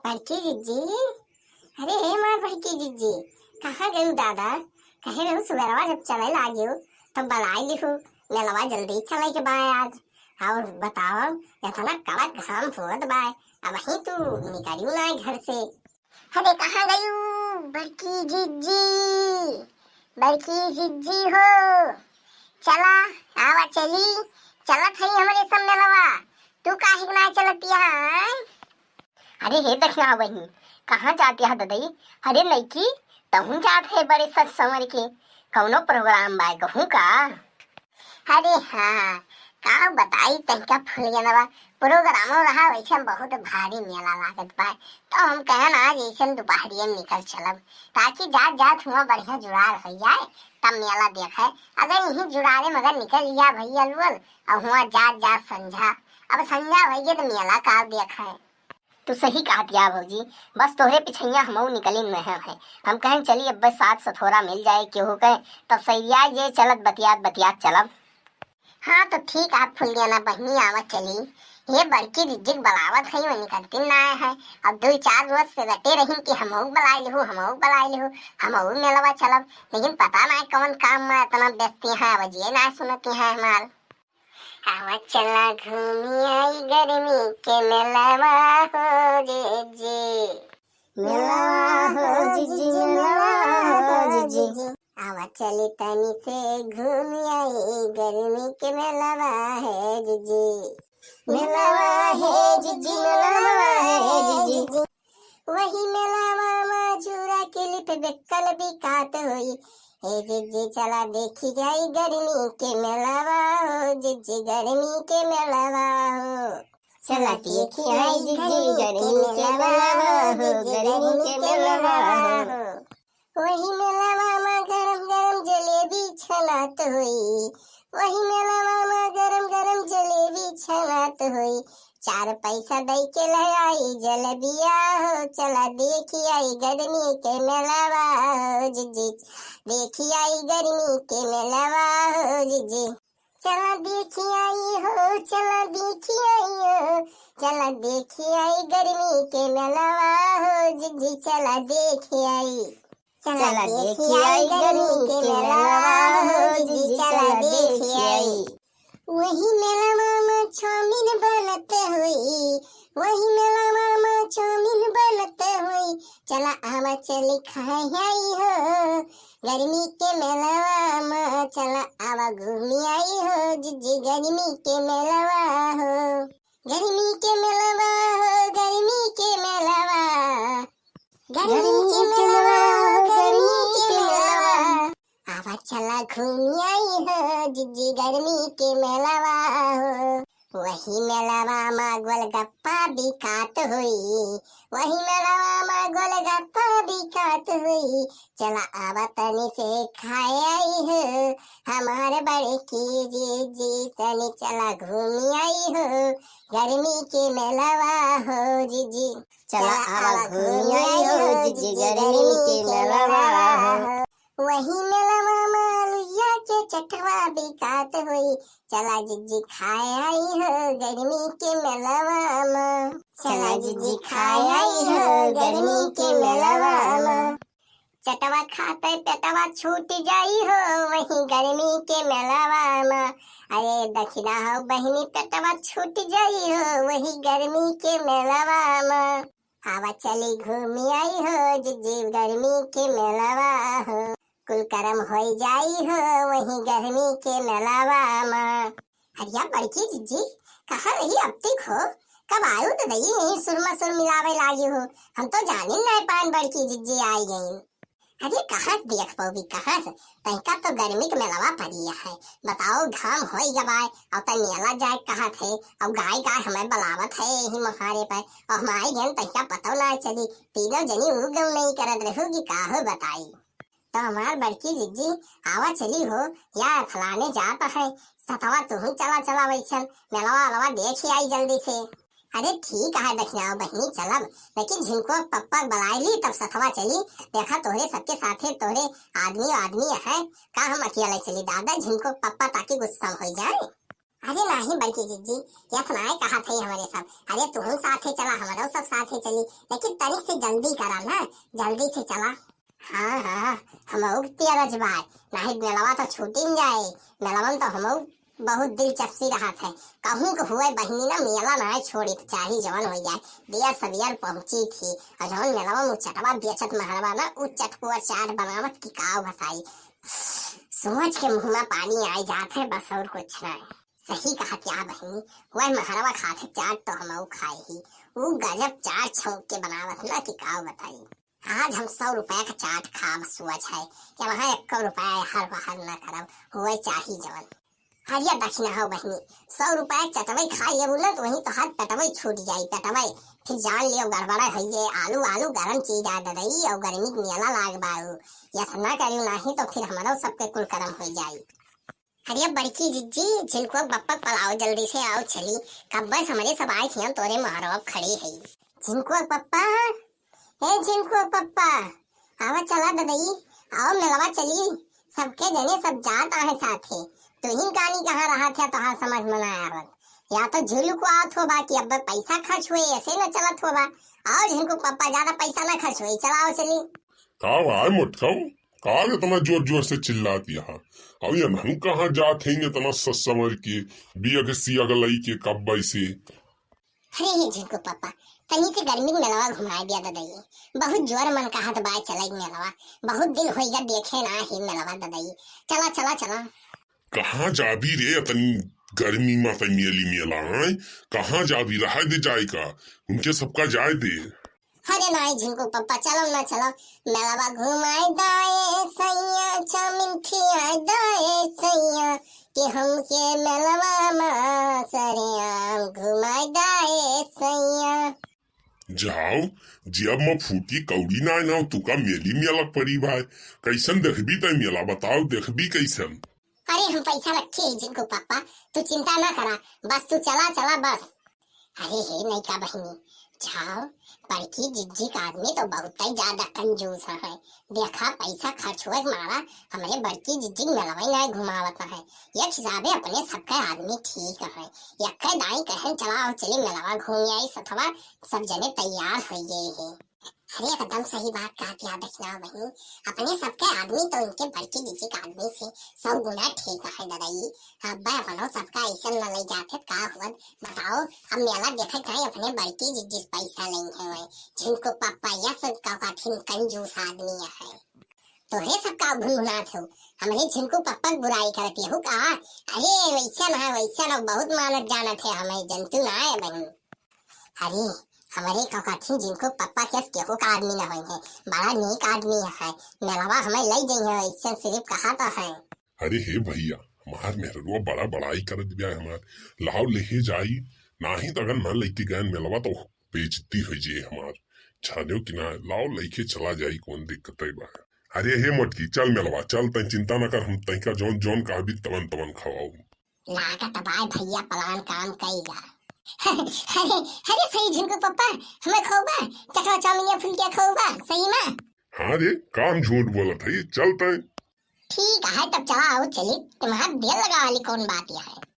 बड़की जिज्जी, अरे हे मार बड़की जिज्जी, कहाँ गयू दादा? कहे रहू सुबेरवा जब चले लागियो तब बलाई लिहू मेलवा जल्दी चले के बाय आज। और बताओ इतना कड़क घाम होत बाय, अब ही तू निकलियो ना घर से। अरे कहाँ गयू बड़की जिज्जी? बड़की जिज्जी हो, चला आवा चली, चलत है हमारे सब मेलवा, तू काहे ना चलती है? अरे हे दक्षिणा बहनी, कहाँ जाती है ददई? अरे लड़की तहु जात है बड़े सच संवर के, कौनो प्रोग्राम बाय कहूँ का? अरे हाँ, का बताई तहका फुलियनवा प्रोग्रामो रहा वैसे बहुत भारी मेला लागत बा, तो हम कहन आज ऐसे दोपहरिया निकल चलब ताकि जात जात हुआ बढ़िया जुड़ार हो जाए तब मेला देखे। अगर यही जुड़ारे मगर निकल लिया भैया लोल और हुआ जात जात संझा, अब संझा भैया तो मेला का देखे। तू सही कहा दिया भौजी, बस तोहरे पिछैया हमऊ निकली नहीं है। हम कहें चली अब बस साथ सथोरा मिल जाए केहू कहे तब सैया ये चलत बतियात बतियात चलब। हाँ तो ठीक आप फुलिया ना बहनी आवत चली, ये बड़की रिज्जिक बलावत है वो निकलती ना है। अब 2-4 रोज से रटे रही कि हमऊ बलाई लिहू हमऊ मेलवा चलब, लेकिन पता ना कौन काम में इतना व्यस्ती है, वजिए ना सुनती है हमार। आवा चला घूमी आई गर्मी के मेलवा हो जीजी, मेलवा हो जीजी, मेलवा हो जीजी। आवा चली तनी से घूमी आई गर्मी के मेलवा है जीजी, मेलवा है जीजी, मेलवा है जीजी। वही मेलवा मजूरा के लिप बेकल बिकात हुई, हे जिज्जी चला देखी जाई गर्मी के मेलवा हो जिज्जी, गर्मी के मेलवा हो, चला देखी आई जिज्जी गर्मी के मेलवा हो, गर्मी के मेलवा हो। वही मेलवा में गरम गरम जलेबी छनात हुई, वही मेलवा में गरम गरम जलेबी छनात हुई, 4 पैसा दई के ले आई जलेबिया हो, चला देखी आई गर्मी के मेलवा हो जिज्जी, देखी आई गर्मी के मेलवा हो जिज्जी, चला देखी आई हो, चला देखी आई हो, चला देखी आई गर्मी के मेलवा हो जिज्जी, चला देखी आई, चला देखी आई गर्मी के मेलवा हो जिज्जी, चला देखी आई। वही मेलवा में चाउमीन बनते हुई, वही मेलवा में चाउमीन बनते हुई, चला आवा चली खाई आई हो गर्मी के मेलवा में, चला आवा घूमी आई हो जिज्जी गर्मी के मेलवा हो, गर्मी के मेलवा हो, गर्मी के मेलवा, गर्मी के मेलवा हो, गर्मी के मेलवा। आवा चला घूमी आई हो जिज्जी गर्मी के मेलवा हो, वही मेलवा में गोलगप्पा बिकात हुई, वही मेलवा में गोलगप्पा बिकात हुई, चला आवा तनी से खाए आई हो हमारे बड़े की जिज्जी, तनी चला घूमी आई हो गर्मी के मेलवा हो जिज्जी, चला आवा घूमी आई हो जिज्जी गर्मी के मेलवा हो। वही मेलवा में आलूया के चटवा बिकात हुई, चला जिज्जी खाए आई हो गर्मी के मेलवा में, चला जिज्जी खाए आई हो गर्मी के मेलवा में। चटवा खाते पेटवा छूट जाई हो वही गर्मी के मेलवा में, अरे दक्षिणा हो बहनी पेटवा छूट जाई हो वही गर्मी के मेलवा में। आवा चली घूमी आई हो जिज्जी गर्मी के मेलवा हो, कुल करम हो जाई हो वही गर्मी के मेलवा में। हरिया बड़की जिज्जी कहाँ रही अब तक हो, कब आयो तो दई यही सुरमा सुर मिलावे लागी हो, हम तो जाने नहीं पान बड़की जिज्जी आई गई। अरे कहाँ देख पाओगी कहाँ से, तहका तो गर्मी के मेलवा पड़िया है, बताओ घाम हो गवाए और तय मेला जाए कहाँ थे, और गाय हमें बलावत है यही मुहारे पर, और हमारे घर तहका पता ना चली, तीनों जनी उगम नहीं करत रहोगी का हो बताई। तो हमार बड़की जिज्जी आवा चली हो या फलाने जाता है सतवा तुम चला चला वैसन मेलवा अलवा देख ही आई जल्दी से। अरे ठीक है दक्षिणा बहनी चलब, लेकिन जिनको पप्पा बुलाई ली तब सतवा चली, देखा तोहरे सबके साथे तोहरे आदमी है का हम अकेले चली दादा, जिनको पप्पा ताकि गुस्सा हो जाए। अरे नहीं बल्कि जीजी, यह सुनाए कहा थे हमारे सब, अरे तुम साथे चला, हमारा सब साथे चली, लेकिन तनिक से जल्दी करा ना, जल्दी से चला। हाँ हाँ, हम उगती रजबाई, नहीं मेलवा तो छूटी न जाए, मेलवन तो हम बहुत दिलचस्पी रहा थे, कहूँ को हुए बहनी ना मेला ना छोड़ी तो चाही जवन हो जाए, देर सवेर पहुंची थी, और जवन मेलवा में चटवा बेचत महरवा ना, उ चटकुआ चाट बनावत की काव बताई, सोच के मुँह में पानी आई जाते है, बस और कुछ नहीं। सही कहा क्या बहनी, वह महरवा खाते चाट तो हम खाए ही, वो गजब चाट छौंक के बनावत ना की काव बताई। आज हम 100 रुपया का चाट खाब सोच है, कि वहाँ 1 रुपया हर बाहर न करब, हुए चाही जवन। हरिया दक्षिणा हो बहनी, 100 रुपया चटवई खाइए बोला तो वही तो हाथ पेटवई छूट जाई, पेटवई फिर जान लियो गड़बड़ा है ये, आलू गरम चीज आ दई और गर्मी मेला लाग बाऊ, यस ना करियो नहीं तो फिर हमारा सबके कुल करम हो जाई। अरे बड़की जिज्जी, जिनको बप्पा पलाओ जल्दी से आओ चली, कब बस हमारे सब आए थे तोरे महाराव खड़ी है। जिनको पप्पा, ए जिनको पप्पा, आवा चला ददई, आओ मिलवा चली, सबके जने सब जात आहे साथे, तुहिन कहानी कहाँ रहा था तो हाँ समझ में ना आवत, या तो झुलू को आवत हो बाकी अब पैसा खर्च हुए ऐसे न चलत होगा, आओ जिनको पप्पा ज्यादा पैसा ना खर्च हुई, चलाओ चली। का भाई मुटकाऊ, का इतना जोर जोर से चिल्लाती है, अब ये हम कहाँ जाते हैं इतना सस समझ के, बिया के सिया के लई के कब से। अरे जिनको पप्पा, तनी के गर्मी में मेलवा घुमाए दिया ददई, बहुत जोर मन कहा तो बाय चलाई मेलवा, बहुत दिन हो गया देखे ना ही मेलवा ददई, चला चला चला। कहाँ जाबी रे इतनी गर्मी में तो मेला है, कहाँ जाबी रहा दे जाए का, उनके सबका जाए दे। अरे नहीं जिनको पप्पा, चलो ना चलो, मेलवा घुमाए दाए सैया, चामिन खियाए दाए सैया, कि हम के मेलवा में सरेआम घुमाए दाए सैया। जाओ जब मैं फूटी कौड़ी ना ना तुका मेली में अलग पड़ी भाई, कैसन देखबी तय मेला बताओ, देखबी कैसन। अरे हम पैसा रखे है जिनको पप्पा, तू चिंता ना करा, बस तू चला चला बस। अरे हे नहीं का बहनी, जाओ, बड़की जिज्जी का आदमी तो बहुत ही ज्यादा कंजूस है, देखा पैसा खर्च हुए मारा हमारे बड़की जिज्जी मेलवा ना घुमावत है, एक हिसाबे अपने सबका आदमी ठीक है, एक दाई कहन चला और चली मेलवा घूम आई सथवा, सब जने तैयार हो गए हैं। अरे एकदम सही बात कहा याद रखना बहनी, अपने सबके आदमी तो इनके बड़की जिज्जी का आदमी से 100 गुना ठीक है ददाई, अब अपनो सबका ऐसा न ले जाते का हुआ बताओ, अब मेला देखे कहीं अपने बड़की जिज्जी पैसा लेंगे हुए, जिनको पापा या सब का कंजूस आदमी है, तो हे सबका भुनभुना थे, हमारे जिनको पप्पा बुराई करती हो कहा, अरे वैसा ना बहुत मानत जाना थे, हमें जंतु ना है बहनी। अरे हमारे कथी जिनको पप्पा केस केहू का आदमी न होंगे, बड़ा नेक आदमी है, मेलवा हमें ले जाइए इससे सिर्फ कहा तो है। अरे हे भैया, हमार मेहरुआ बड़ा बड़ाई कर दिया हमार, लाओ लेके जाई, नाही तो अगर न लेके गए मेलवा तो बेइज्जती हो जाए हमार, छानो कि ना लाओ लेके चला जाई, कौन दिक्कत है बा। अरे हे मोटकी चल मेलवा चल, तय चिंता न कर, हम तय जौन जौन कहा भी तवन तवन खवाओ। लागत बाय भैया पलान काम कईगा। अरे सही जिनको पप्पा, हमें खोबा चटवा चाउमिन फुलकिया खोबा सही में। हाँ रे काम झूठ बोलत है, चलते ठीक है तब चला आओ चली, तुम्हारा दिल लगा वाली कौन बात है।